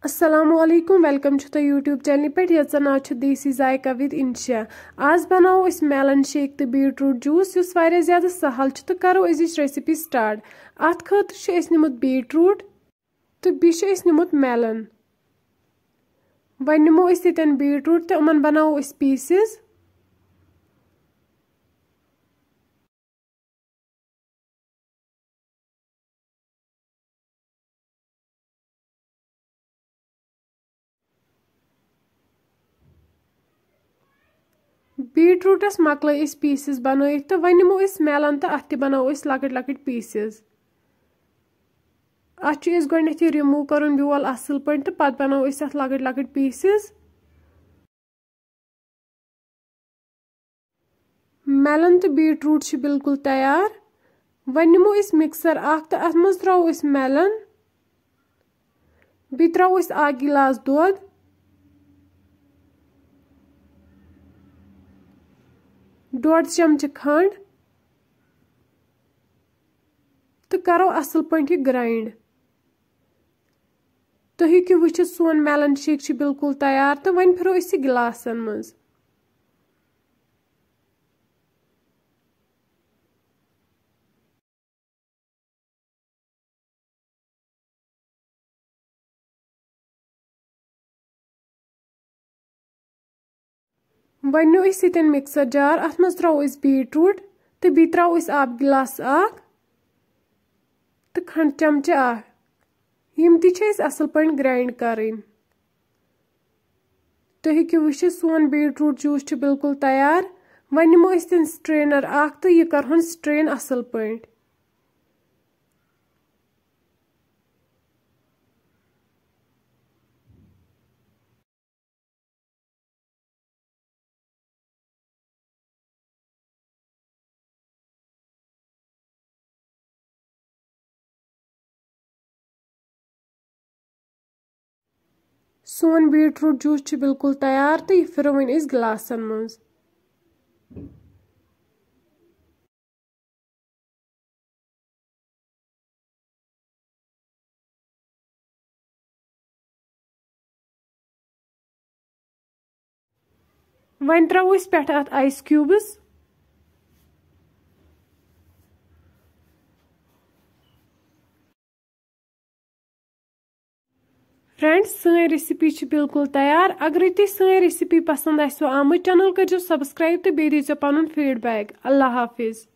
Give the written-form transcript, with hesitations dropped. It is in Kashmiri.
Assalamualaikum, welcome to the YouTube channel पे याचा नाव छ देसी जायका विद इंशा। आज बनाओ इस मेलन शेक ते बीटरूट जूस युस वारिया ज़्यादा सहल छ तो करो इस रेसिपी स्टार्ट। आत खत छ इस निमुत बीटरूट तो बीश इस निमुत मेलन। वन निमो इस तितन बीटरूट ते उमन बनाओ इस पीसेस। बीटरूटस मकल इस पीसेस बनाई तो वन निमो इस मेलन तो अत बनाओ इस लकट लकट पीसेस। अत गोडनेथी रिमूव करन ब्योल असल पे तो पत बनाओ इस अत लकट लकट पीसेस। मेलन तो बीटरूट छ बिल्कुल तैयार। वन निमो इस मिक्सर अख तो अत मज त्रो इस मेलन बी त्रो इस अ गिलास दूध डोड़ चमच खंड तो करो असल पे ग्राइंड। तो हेकु वुचित सोन मेलन शेक छ बिल्कुल तैयार तो वन फिरो इस गिलासन मज। वन नो इस मिक्सर जार अत मज त्रो इस बीटरूट तो बी त्रो इस आब गिलास अख तो खंड चमच अख यम ती छ असल पे ग्राइंड करें। तो हेकु वुचित सोन बीटरूट जूस छ बिल्कुल तैयार। वन निमो इस स्ट्रेनर अख तो यह करहन स्ट्रेन असल पे। सोन बीटरूट जूस छ बिल्कुल तैयार तो यह फिरो वन इस गिलासन मज। वन त्रो इस पे अत आइस क्यूब्स। फ्रेंड्स सही रेसिपी छ बिल्कुल तैयार। अगर तुम सही रेसिपी पसंद आमत चैनल कर सब्सक्राइब तो बेदीजो पनुन फीडबैक। अल्लाह हाफिज।